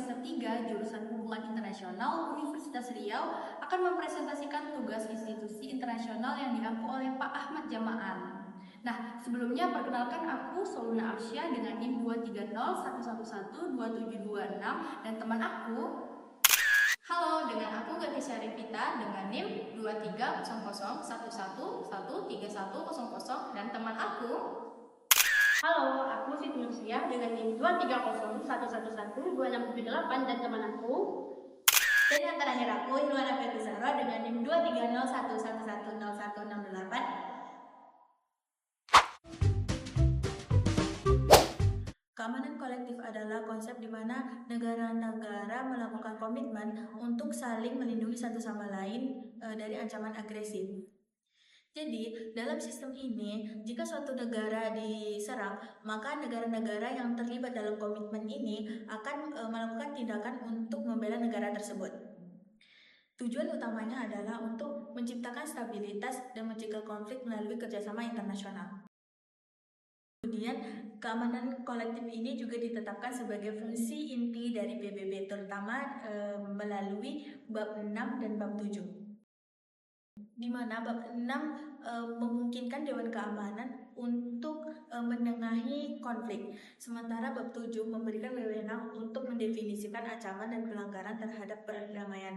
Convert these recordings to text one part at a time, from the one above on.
semester 3 jurusan Hubungan Internasional Universitas Riau akan mempresentasikan tugas institusi internasional yang diampu oleh Pak Ahmad Jamaan. Nah, sebelumnya perkenalkan aku Soluna Arsya dengan NIM 23011122726 dan teman aku. Halo, dengan aku Gati Syarifita dengan NIM 2300111131000 dan teman aku. Halo, aku Siti Nursiah dengan NIM 230111268 dan teman aku. Dan yang terakhir aku Ilwana Fetisara dengan NIM 23011110168. Keamanan kolektif adalah konsep di mana negara-negara melakukan komitmen untuk saling melindungi satu sama lain dari ancaman agresif. Jadi, dalam sistem ini, jika suatu negara diserang, maka negara-negara yang terlibat dalam komitmen ini akan melakukan tindakan untuk membela negara tersebut. Tujuan utamanya adalah untuk menciptakan stabilitas dan mencegah konflik melalui kerjasama internasional. Kemudian, keamanan kolektif ini juga ditetapkan sebagai fungsi inti dari PBB, terutama melalui bab 6 dan bab 7. Di mana bab 6 memungkinkan Dewan Keamanan untuk menengahi konflik, sementara bab 7 memberikan wewenang untuk mendefinisikan ancaman dan pelanggaran terhadap perdamaian,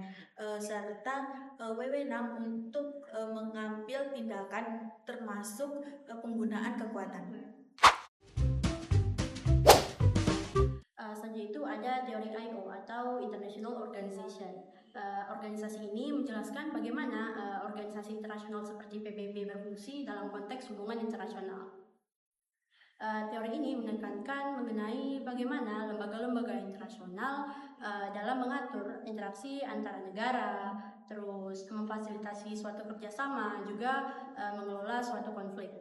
serta wewenang untuk mengambil tindakan termasuk penggunaan kekuatan. Selanjutnya itu ada teori IO atau International Organization. Organisasi ini menjelaskan bagaimana organisasi internasional seperti PBB berfungsi dalam konteks hubungan internasional. Teori ini menekankan mengenai bagaimana lembaga-lembaga internasional dalam mengatur interaksi antara negara, terus memfasilitasi suatu kerjasama, juga mengelola suatu konflik.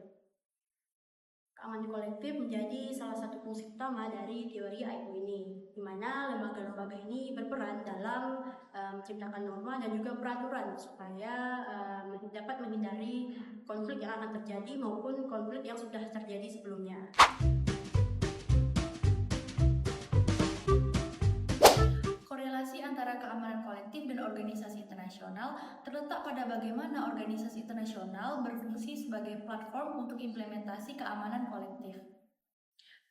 Keamanan kolektif menjadi salah satu fungsi utama dari teori IO ini, di mana lembaga-lembaga ini berperan dalam menciptakan norma dan juga peraturan supaya dapat menghindari konflik yang akan terjadi maupun konflik yang sudah terjadi sebelumnya. Korelasi antara keamanan kolektif dan organisasi internasional terletak pada bagaimana organisasi internasional berfungsi sebagai platform untuk implementasi keamanan kolektif.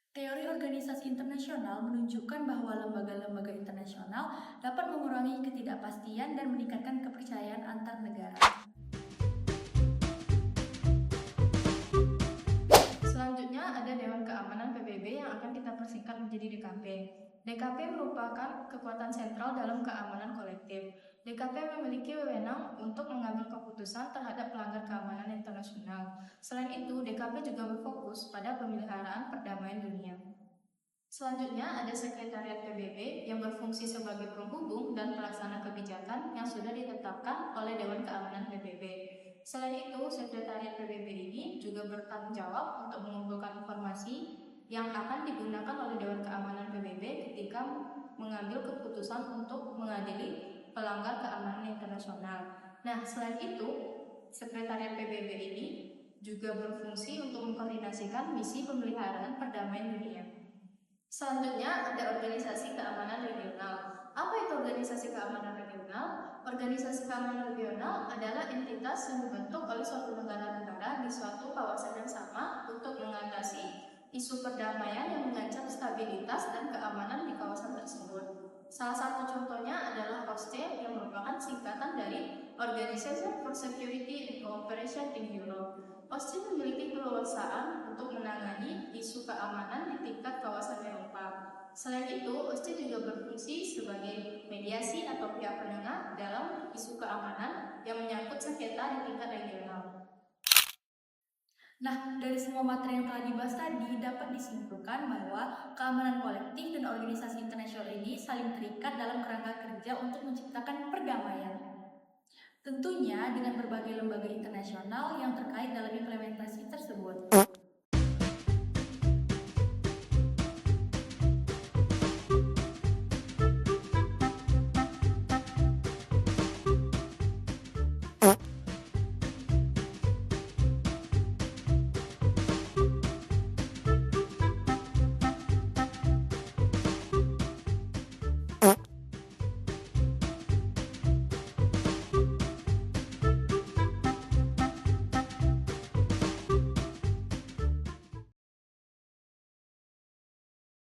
Teori organisasi internasional menunjukkan bahwa lembaga-lembaga internasional dapat mengurangi ketidakpastian dan meningkatkan kepercayaan antar negara. Selanjutnya ada Dewan Keamanan PBB yang akan kita persingkat menjadi DKP. DKP merupakan kekuatan sentral dalam keamanan kolektif. DKP memiliki wewenang untuk mengambil keputusan terhadap pelanggar keamanan internasional. Selain itu, DKP juga berfokus pada pemeliharaan perdamaian dunia. Selanjutnya ada Sekretariat PBB yang berfungsi sebagai penghubung dan pelaksana kebijakan yang sudah ditetapkan oleh Dewan Keamanan PBB. Selain itu, Sekretariat PBB ini juga bertanggung jawab untuk mengumpulkan informasi yang akan digunakan oleh Dewan Keamanan PBB ketika mengambil keputusan untuk mengadili pelanggar keamanan internasional. Nah, selain itu, Sekretariat PBB ini juga berfungsi untuk mengkoordinasikan misi pemeliharaan perdamaian dunia. Selanjutnya ada Organisasi Keamanan Regional. Apa itu Organisasi Keamanan Regional? Organisasi Keamanan Regional adalah entitas yang dibentuk oleh suatu negara-negara di suatu kawasan yang sama untuk mengatasi isu perdamaian yang mengancam stabilitas dan keamanan di kawasan tersebut. Salah satu contohnya adalah OSCE yang merupakan singkatan dari Organization for Security and Cooperation in Europe. OSCE memiliki keleluasaan untuk menangani isu keamanan di tingkat kawasan Eropa. Selain itu, OSCE juga berfungsi sebagai mediasi atau pihak penengah dalam isu keamanan yang menyangkut sengketa di tingkat regional. Nah, dari semua materi yang telah dibahas tadi dapat disimpulkan bahwa keamanan kolektif dan organisasi internasional ini saling terikat dalam kerangka kerja untuk menciptakan perdamaian. Tentunya dengan berbagai lembaga internasional yang terkait dalam implementasi tersebut.